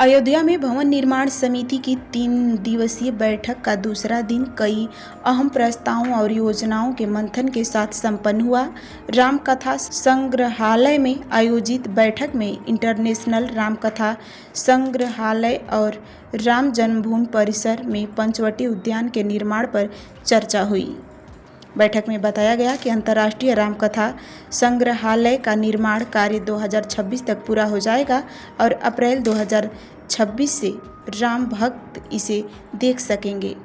अयोध्या में भवन निर्माण समिति की 3 दिवसीय बैठक का दूसरा दिन कई अहम प्रस्तावों और योजनाओं के मंथन के साथ संपन्न हुआ। रामकथा संग्रहालय में आयोजित बैठक में इंटरनेशनल रामकथा संग्रहालय और राम जन्मभूमि परिसर में पंचवटी उद्यान के निर्माण पर चर्चा हुई। बैठक में बताया गया कि अंतर्राष्ट्रीय रामकथा संग्रहालय का निर्माण कार्य 2026 तक पूरा हो जाएगा और अप्रैल 2026 से राम भक्त इसे देख सकेंगे।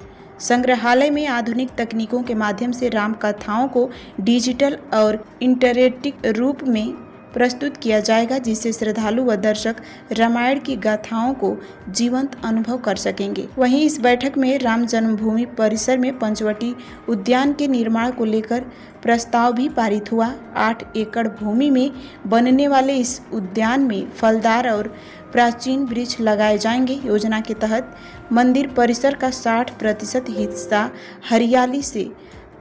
संग्रहालय में आधुनिक तकनीकों के माध्यम से राम कथाओं को डिजिटल और इंटरैक्टिव रूप में प्रस्तुत किया जाएगा, जिससे श्रद्धालु व दर्शक रामायण की गाथाओं को जीवंत अनुभव कर सकेंगे। वहीं इस बैठक में राम जन्मभूमि परिसर में पंचवटी उद्यान के निर्माण को लेकर प्रस्ताव भी पारित हुआ। 8 एकड़ भूमि में बनने वाले इस उद्यान में फलदार और प्राचीन वृक्ष लगाए जाएंगे। योजना के तहत मंदिर परिसर का 60% हिस्सा हरियाली से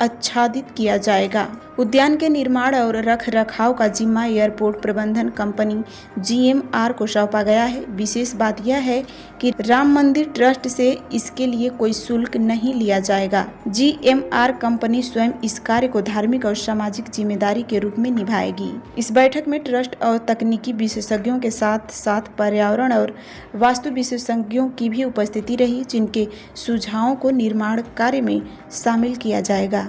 आच्छादित किया जाएगा। उद्यान के निर्माण और रख रखाव का जिम्मा एयरपोर्ट प्रबंधन कंपनी GMR को सौंपा गया है। विशेष बात यह है कि राम मंदिर ट्रस्ट से इसके लिए कोई शुल्क नहीं लिया जाएगा। GMR कंपनी स्वयं इस कार्य को धार्मिक और सामाजिक जिम्मेदारी के रूप में निभाएगी। इस बैठक में ट्रस्ट और तकनीकी विशेषज्ञों के साथ साथ पर्यावरण और वास्तु विशेषज्ञों की भी उपस्थिति रही, जिनके सुझावों को निर्माण कार्य में शामिल किया जाएगा।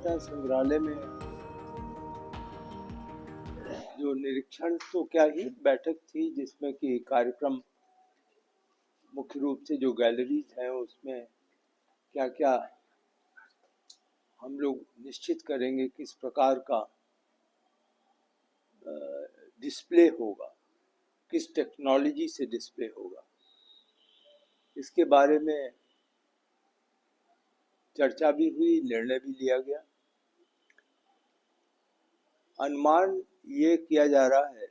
संग्रहालय में जो निरीक्षण तो क्या ही बैठक थी, जिसमें कि कार्यक्रम मुख्य रूप से जो गैलरीज हैं उसमें क्या क्या हम लोग निश्चित करेंगे, किस प्रकार का डिस्प्ले होगा, किस टेक्नोलॉजी से डिस्प्ले होगा, इसके बारे में चर्चा भी हुई, निर्णय भी लिया गया। अनुमान ये किया जा रहा है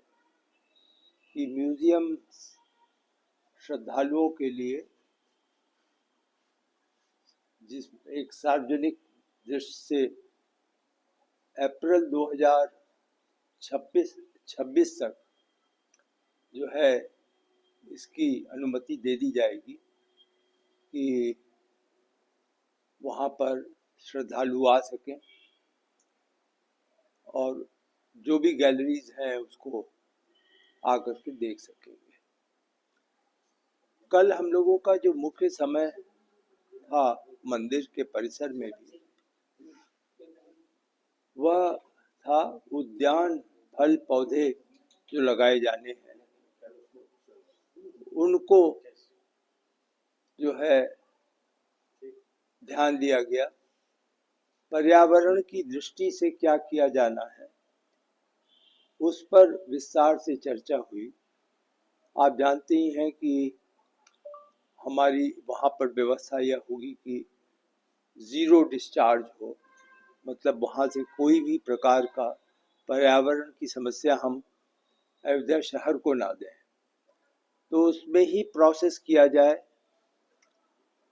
कि म्यूजियम श्रद्धालुओं के लिए जिस एक सार्वजनिक दृष्टि से अप्रैल 2026 तक जो है इसकी अनुमति दे दी जाएगी कि वहाँ पर श्रद्धालु आ सकें और जो भी गैलरीज हैं उसको आकर के देख सकेंगे। कल हम लोगों का जो मुख्य समय था मंदिर के परिसर में भी, वह था उद्यान फल पौधे जो लगाए जाने हैं उनको जो है ध्यान दिया गया। पर्यावरण की दृष्टि से क्या किया जाना है उस पर विस्तार से चर्चा हुई। आप जानते ही हैं कि हमारी वहाँ पर व्यवस्था यह होगी कि ज़ीरो डिस्चार्ज हो, मतलब वहाँ से कोई भी प्रकार का पर्यावरण की समस्या हम अयोध्या शहर को ना दें। तो उसमें ही प्रोसेस किया जाए,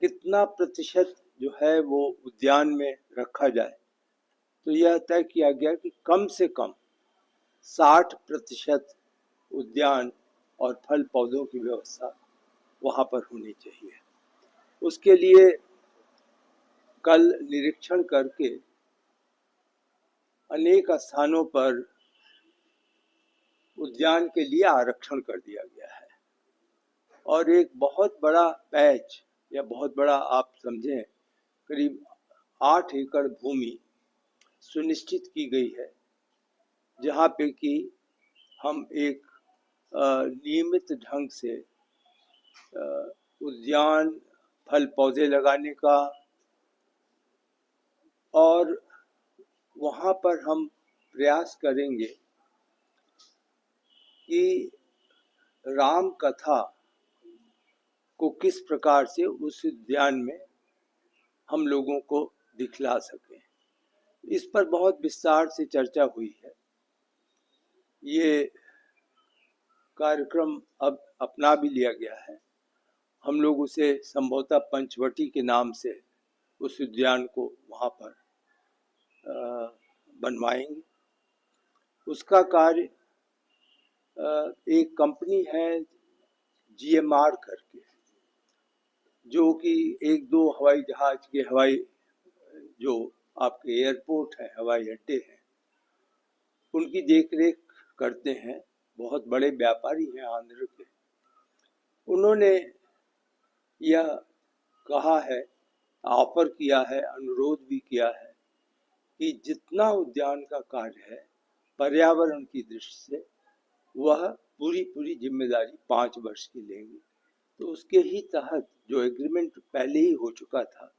कितना प्रतिशत जो है वो उद्यान में रखा जाए। तो यह तय किया गया कि कम से कम 60% उद्यान और फल पौधों की व्यवस्था वहाँ पर होनी चाहिए। उसके लिए कल निरीक्षण करके अनेक स्थानों पर उद्यान के लिए आरक्षण कर दिया गया है और एक बहुत बड़ा पैच या बहुत बड़ा आप समझें करीब 8 एकड़ भूमि सुनिश्चित की गई है, जहाँ पे कि हम एक नियमित ढंग से उद्यान फल पौधे लगाने का और वहाँ पर हम प्रयास करेंगे कि राम कथा को किस प्रकार से उस उद्यान में हम लोगों को दिखला सकें। इस पर बहुत विस्तार से चर्चा हुई है। ये कार्यक्रम अब अपना भी लिया गया है। हम लोग उसे संभवतः पंचवटी के नाम से उस उद्यान को वहाँ पर बनवाएंगे। उसका कार्य एक कंपनी है GMR करके, जो कि एक दो हवाई जहाज के हवाई जो आपके एयरपोर्ट है, हवाई अड्डे हैं, उनकी देखरेख करते हैं। बहुत बड़े व्यापारी हैं आंध्र के। उन्होंने यह कहा है, ऑफर किया है, अनुरोध भी किया है कि जितना उद्यान का कार्य है पर्यावरण की दृष्टि से, वह पूरी जिम्मेदारी 5 वर्ष की लेंगे। तो उसके ही तहत जो एग्रीमेंट पहले ही हो चुका था,